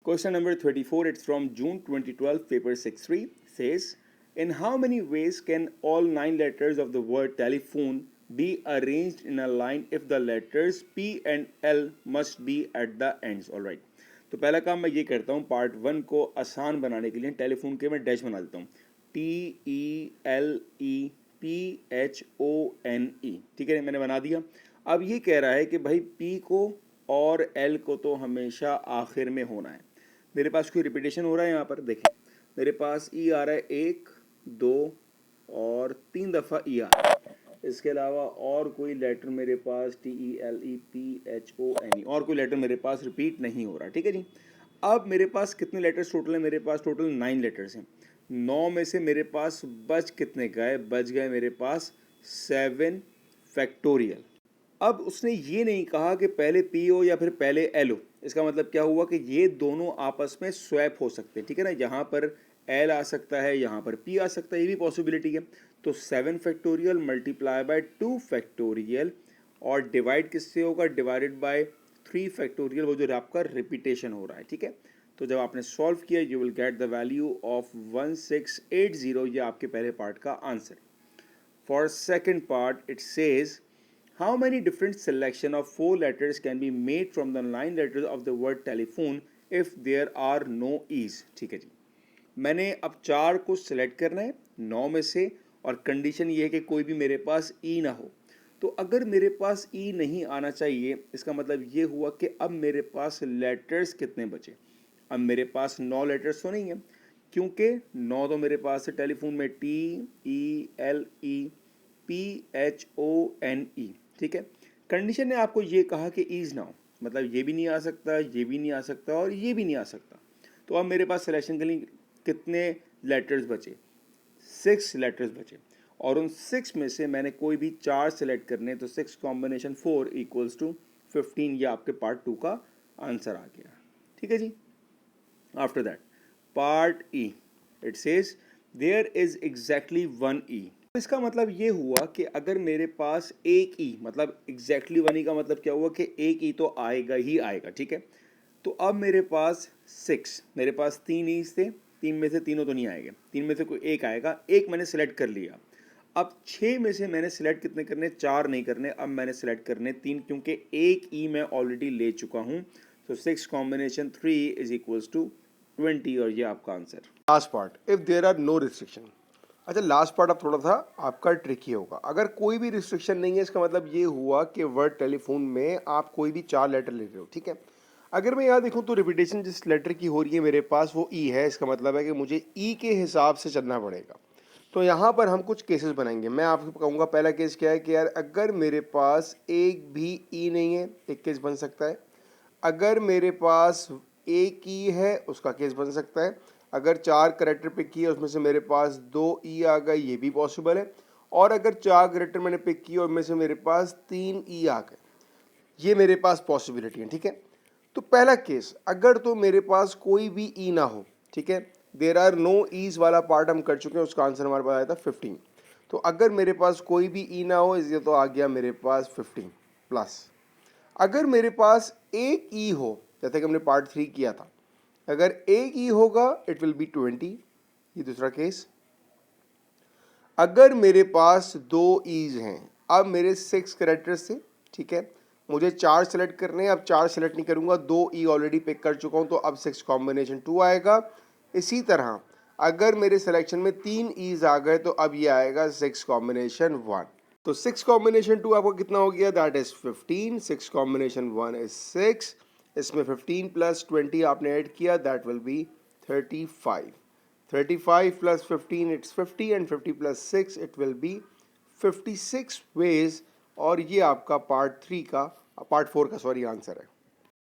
Question number 34, it's from June 2012, paper 6-3, says, in how many ways can all 9 letters of the word telephone be arranged in a line if the letters P and L must be at the ends? All right. तो पहला काम मैं ये करता हूँ, part 1 को आसान बनाने के लिए टेलीफोन के मैं डैश बना देता हूँ, TELEPHONE, ठीक है, मैंने बना दिया। अब ये कह रहा है कि भाई P को और L को तो हमेशा आखिर में होना है। मेरे पास कोई रिपीटेशन हो रहा है यहाँ पर, देखें मेरे पास ई आ रहा है 1, 2 और 3 दफ़ा ई आ रहा है। इसके अलावा और कोई लेटर मेरे पास TELEPHONE और कोई लेटर मेरे पास रिपीट नहीं हो रहा, ठीक है जी। अब मेरे पास कितने लेटर्स टोटल हैं? मेरे पास टोटल 9 लेटर्स हैं। 9 में से मेरे पास बच कितने गए? बच गए मेरे पास 7 फैक्टोरियल। अब उसने ये नहीं कहा कि पहले P हो या फिर पहले L हो। इसका मतलब क्या हुआ कि ये दोनों आपस में स्वैप हो सकते हैं, ठीक है ना। यहाँ पर L आ सकता है, यहाँ पर P आ सकता है, ये भी पॉसिबिलिटी है। तो 7 फैक्टोरियल मल्टीप्लाई बाय 2 फैक्टोरियल और डिवाइड किससे होगा? डिवाइडेड बाय 3 फैक्टोरियल, वो जो आपका रिपीटेशन हो रहा है, ठीक है। तो जब आपने सॉल्व किया you will get the value of 1680, ये आपके पहले पार्ट का answer. For second part it says how many different selection of 4 letters can be made from the 9 letters of the word telephone if there are no e's? ठीक है जी, मैंने अब 4 को select करना है 9 में से, और कंडीशन ये है कि कोई भी मेरे पास ई ना हो। तो अगर मेरे पास ई नहीं आना चाहिए, इसका मतलब ये हुआ कि अब मेरे पास लेटर्स कितने बचे? अब मेरे पास 9 लेटर्स तो नहीं है, क्योंकि 9 तो मेरे पास है टेलीफोन में TELEPHONE, ठीक है। कंडीशन ने आपको ये कहा कि ईज ना हो, मतलब ये भी नहीं आ सकता, ये भी नहीं आ सकता और ये भी नहीं आ सकता। तो अब मेरे पास सिलेक्शन के लिए कितने लेटर्स बचे? 6 लेटर्स बचे, और उन 6 में से मैंने कोई भी 4 सिलेक्ट करने, तो 6 कॉम्बिनेशन 4 इक्वल्स टू 15, ये आपके पार्ट 2 का आंसर आ गया, ठीक है जी। After that part E, it says there is exactly 1 E. इसका मतलब ये हुआ कि अगर मेरे पास एक ई, मतलब एग्जैक्टली 1 ई का मतलब क्या हुआ कि एक ई तो आएगा ही आएगा, ठीक है। तो अब मेरे पास 6, मेरे पास 3 ईज थे, 3 में से तीनों तो नहीं आएंगे, 3 में से कोई एक आएगा, एक मैंने सेलेक्ट कर लिया। अब 6 में से मैंने सेलेक्ट कितने करने? 4 नहीं करने, अब मैंने सेलेक्ट करने 3, क्योंकि एक ई मैं ऑलरेडी ले चुका हूँ। तो 6 कॉम्बिनेशन 3 इज इक्वल्स टू 20, और ये आपका answer. Last part, if there are no restriction. अच्छा, लास्ट पार्ट अब थोड़ा सा आपका ट्रिकी होगा। अगर कोई भी रिस्ट्रिक्शन नहीं है, इसका मतलब ये हुआ कि वर्ड टेलीफोन में आप कोई भी 4 लेटर ले रहे हो, ठीक है। अगर मैं यहाँ देखूँ तो रिपीटेशन जिस लेटर की हो रही है मेरे पास वो ई है, इसका मतलब है कि मुझे ई के हिसाब से चलना पड़ेगा। तो यहाँ पर हम कुछ केसेस बनाएंगे। मैं आपको कहूँगा पहला केस क्या है कि यार अगर मेरे पास एक भी ई नहीं है, एक केस बन सकता है। अगर मेरे पास एक ई है, उसका केस बन सकता है। अगर 4 करेक्टर पिक किए उसमें से मेरे पास 2 ई आ गए, ये भी पॉसिबल है। और अगर 4 करेक्टर मैंने पिक किए और उनमें से मेरे पास 3 ई आ गए, ये मेरे पास पॉसिबिलिटी है, ठीक है। तो पहला केस, अगर तो मेरे पास कोई भी ई ना हो, ठीक है, देयर आर नो ईज वाला पार्ट हम कर चुके हैं, उसका आंसर हमारे पास आया था 15। तो अगर मेरे पास कोई भी ई ना हो, इसलिए तो आ गया मेरे पास 15 प्लस। अगर मेरे पास एक ई हो, जैसे कि हमने पार्ट 3 किया था, अगर एक ई होगा इट विल बी 20, ये दूसरा केस। अगर मेरे पास 2 ईज हैं, अब मेरे 6 करेक्टर्स थे, ठीक है, मुझे 4 सेलेक्ट करने हैं। अब 4 सेलेक्ट नहीं करूंगा, 2 ई ऑलरेडी पिक कर चुका हूं, तो अब 6 कॉम्बिनेशन 2 आएगा। इसी तरह अगर मेरे सिलेक्शन में 3 ईज आ गए, तो अब ये आएगा 6 कॉम्बिनेशन 1। तो 6 कॉम्बिनेशन 2 आपको कितना हो गया? That is 15। 6 कॉम्बिनेशन 1 इज 6, इसमें 15 प्लस 20 आपने ऐड किया, that will be 35। 35 plus 15 it's 50, and 50 plus 6 it will be 56 ways. और ये आपका पार्ट 4 का आंसर है।